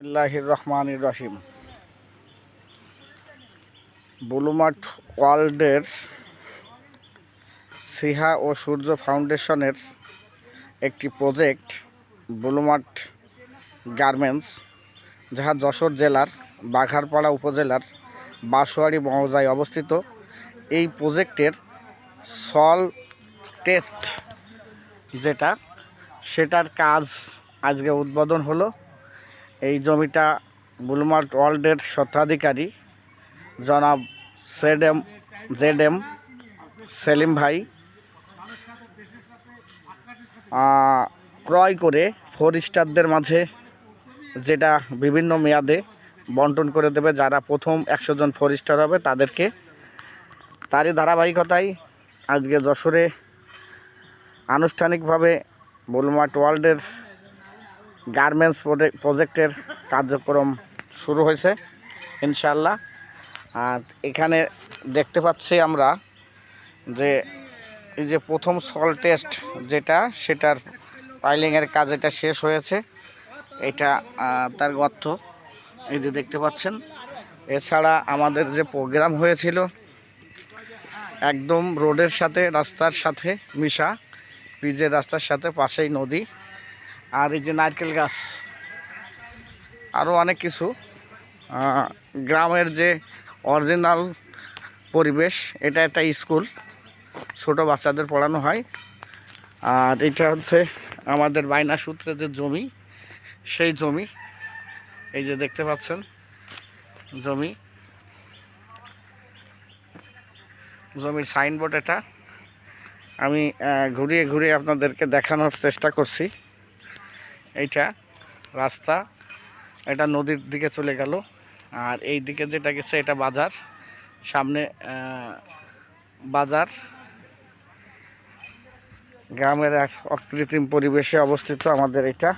বিসমিল্লাহির রহমানির রহিম। Blue mart ওয়ার্ল্ডের সিহা ও সূর্য ফাউন্ডেশনের একটি প্রজেক্ট ব্লু মার্ট গার্মেন্টস, যাহা যশোর জেলার বাঘারপাড়া উপজেলার বাঁশবাড়ি মৌজায় অবস্থিত। এই প্রজেক্টের সল টেস্ট সেটার কাজ আজকে উদ্বোধন হলো। এই জমিটা ব্লু মার্ট ওয়ার্ল্ডের স্বত্বাধিকারী জনাব জেড এম সেলিম ভাই ক্রয় করে 4 স্টারদের মাঝে যেটা বিভিন্ন মেয়াদে বন্টন করে দেবে। যারা প্রথম 100 জন 4 স্টার হবে তাদেরকে। তারই ধারাবাহিকতায় আজকে যশোরে আনুষ্ঠানিকভাবে ব্লু মার্ট ওয়ার্ল্ডের গার্মেন্টস প্রজেক্টের কার্যক্রম শুরু হয়েছে ইনশাআল্লাহ। আর এখানে দেখতে পাচ্ছি আমরা যে এই যে প্রথম সল টেস্ট সেটার পাইলিংয়ের কাজ এটা শেষ হয়েছে। এটা তার গর্ত এই যে দেখতে পাচ্ছেন। এছাড়া আমাদের যে প্রোগ্রাম হয়েছিল একদম রোডের সাথে, রাস্তার সাথে মিশা, পিচের রাস্তার সাথে, পাশেই নদী, আর এই যে নারকেল গাছ, আরও অনেক কিছু। গ্রামের যে অরিজিনাল পরিবেশ, এটা একটা স্কুল, ছোট বাচ্চাদের পড়ানো হয়। আর এটা হচ্ছে আমাদের বাইনা সূত্রে যে জমি, সেই জমি এই যে দেখতে পাচ্ছেন। জমির সাইনবোর্ড এটা আমি ঘুরিয়ে ঘুরিয়ে আপনাদেরকে দেখানোর চেষ্টা করছি। এইটা রাস্তা, এটা নদীর দিকে চলে গেল। আর এই দিকে যেটা গেছে এটা বাজার, সামনে বাজার। গ্রামের এক অকৃত্রিম পরিবেশে অবস্থিত আমাদের এটা।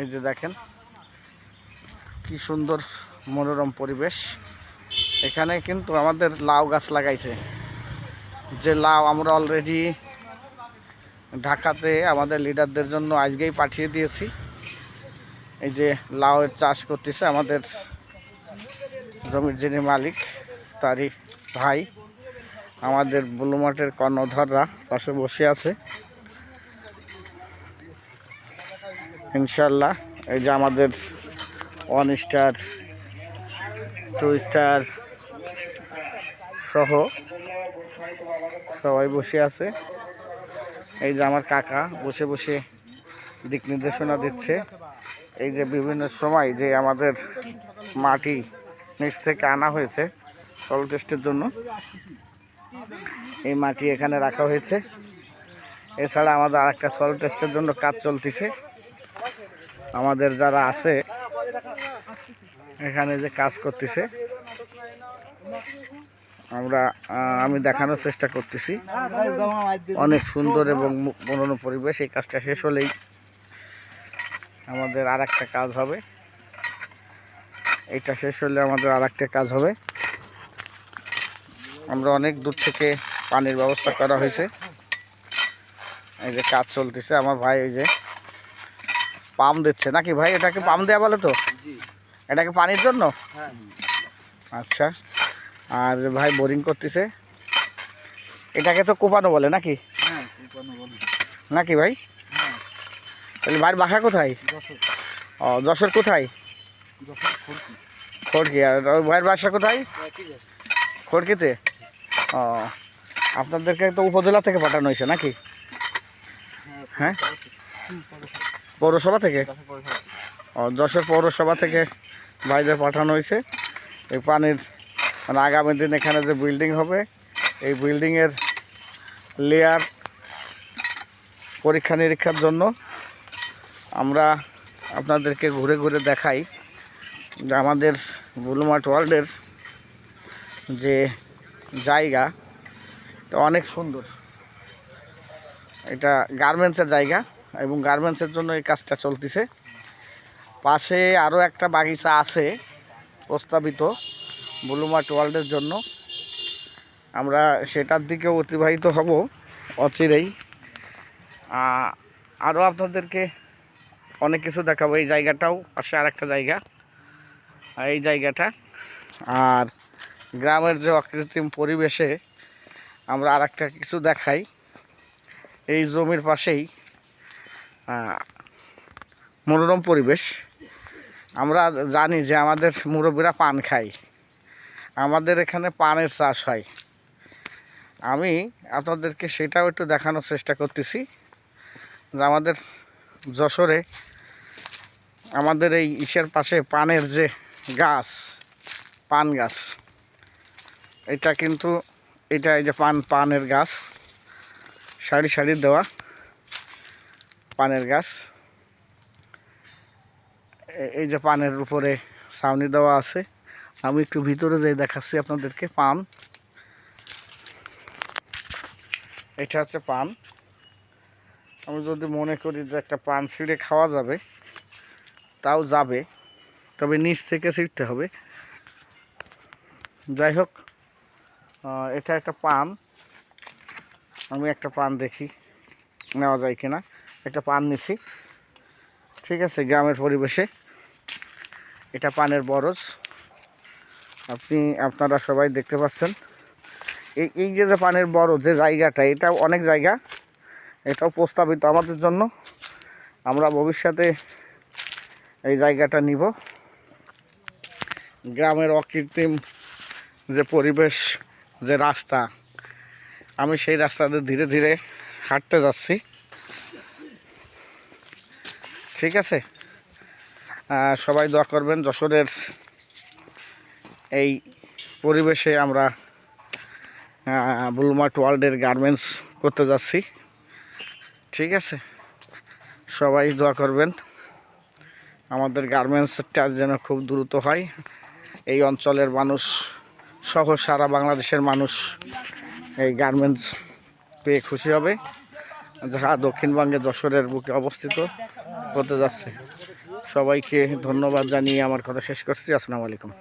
এই যে দেখেন কি সুন্দর মনোরম পরিবেশ। এখানে কিন্তু আমাদের লাউ গাছ লাগাইছে, যে লাউ আমরা অলরেডি ঢাকাতে আমাদের লিডারদের জন্য আজকেই পাঠিয়ে দিয়েছি। এই যে লাউয়ের চাষ করতেছে আমাদের জমির যিনি মালিক, তারই ভাই। আমাদের ব্লু মার্টের কর্ণধররা পাশে বসে আছে ইনশাল্লাহ। এই যে আমাদের 1 স্টার 2 স্টার সহ সবাই বসে আছে। এই যে আমার কাকা বসে বসে দিক নির্দেশনা দিচ্ছে। এই যে বিভিন্ন সময় যে আমাদের মাটি নিচ থেকে আনা হয়েছে সল টেস্টের জন্য, এই মাটি এখানে রাখা হয়েছে। এছাড়া আমাদের আরেকটা সল টেস্টের জন্য কাজ চলতেছে। আমাদের যারা আছে এখানে যে কাজ করতেছে, আমি দেখানোর চেষ্টা করতেছি। অনেক সুন্দর এবং মনোরম পরিবেশ। এই কাজটা শেষ হলেই আমাদের আরেকটা কাজ হবে। এটা শেষ হলে আমাদের আরেকটা কাজ হবে। আমরা অনেক দূর থেকে পানির ব্যবস্থা করা হয়েছে। এই যে কাজ চলতেছে। আমার ভাই এই যে পাম্প দিচ্ছে নাকি ভাই? এটাকে পাম্প দেওয়া বলে তো? এটাকে পানির জন্য? আচ্ছা। আর ভাই বোরিং করতেছে। এটাকে তো কোপানো বলে নাকি? নাকি ভাই? তাহলে ভাইয়ের বাসা কোথায়? ও, যশোর কোথায়? খড়কি। আর ভাইয়ের বাসা কোথায়? খড়কিতে। ও, আপনাদেরকে তো উপজেলা থেকে পাঠানো হয়েছে নাকি? হ্যাঁ, পৌরসভা থেকে। ও, যশোর পৌরসভা থেকে ভাইদের পাঠানো হয়েছে। এই পানির মানে আগামী দিন এখানে যে বিল্ডিং হবে, এই বিল্ডিংয়ের লেয়ার পরীক্ষা নিরীক্ষার জন্য আমরা আপনাদেরকে ঘুরে ঘুরে দেখাই যে আমাদের ব্লু মার্ট ওয়ার্ল্ডের যে জায়গা এটা অনেক সুন্দর। এটা গার্মেন্টসের জায়গা এবং গার্মেন্টসের জন্য এই কাজটা চলতেছে। পাশে আরও একটা বাগিচা আছে প্রস্তাবিত ব্লু মার্ট ওয়ার্ল্ডের জন্য। আমরা সেটার দিকেও অতিবাহিত হব অচিরেই। আরও আপনাদেরকে অনেক কিছু দেখাবো। এই জায়গাটাও পাশে আর একটা জায়গা, এই জায়গাটা। আর গ্রামের যে অকৃত্রিম পরিবেশে আমরা আর একটা কিছু দেখাই। এই জমির পাশেই মনোরম পরিবেশ। আমরা জানি যে আমাদের মুরব্বীরা পান খায়, আমাদের এখানে পানের চাষ হয়। আমি আপনাদেরকে সেটাও একটু দেখানোর চেষ্টা করতেছি যে আমাদের যশোরে আমাদের এই ইসের পাশে পানের যে গাছ, পান গাছ, এটা কিন্তু এটা এই যে পানের গাছ, সারি সারি দেওয়া পানের গাছ। এই যে পানের উপরে ছাউনি দেওয়া আছে। আমি একটু ভিতরে যেয়ে দেখাচ্ছি আপনাদেরকে পান। এটা হচ্ছে পান। আমি যদি মনে করি যে একটা পান ছিঁড়ে খাওয়া যাবে, তাও যাবে, তবে নিচ থেকে ছিঁড়তে হবে। যাই হোক, এটা একটা পান। আমি একটা পান দেখি নেওয়া যায় কিনা। একটা পান নিছি, ঠিক আছে। গ্রামের পরিবেশে এটা পানের বরজ, আপনারা সবাই দেখতে পাচ্ছেন। এই যে পানের বরজ যে জায়গাটা, এটা অনেক জায়গা, এটাও প্রস্তাবিত আমাদের জন্য। আমরা ভবিষ্যতে এই জায়গাটা নিব। গ্রামের অকৃত্রিম যে পরিবেশ, যে রাস্তা, আমি সেই রাস্তাতে ধীরে ধীরে হাঁটতে যাচ্ছি, ঠিক আছে। সবাই দোয়া করবেন। যশোরের এই পরিবেশে আমরা ব্লু মার্ট ওয়ার্ল্ডের গার্মেন্টস করতে যাচ্ছি, ঠিক আছে। সবাই দোয়া করবেন আমাদের গার্মেন্টসটা যেন খুব দ্রুত হয়। এই অঞ্চলের মানুষ সহ সারা বাংলাদেশের মানুষ এই গার্মেন্টস পেয়ে খুশি হবে, যাহা দক্ষিণবঙ্গে যশোরের বুকে অবস্থিত হতে যাচ্ছে। সবাইকে ধন্যবাদ জানিয়ে আমার কথা শেষ করছি। আসসালামু আলাইকুম।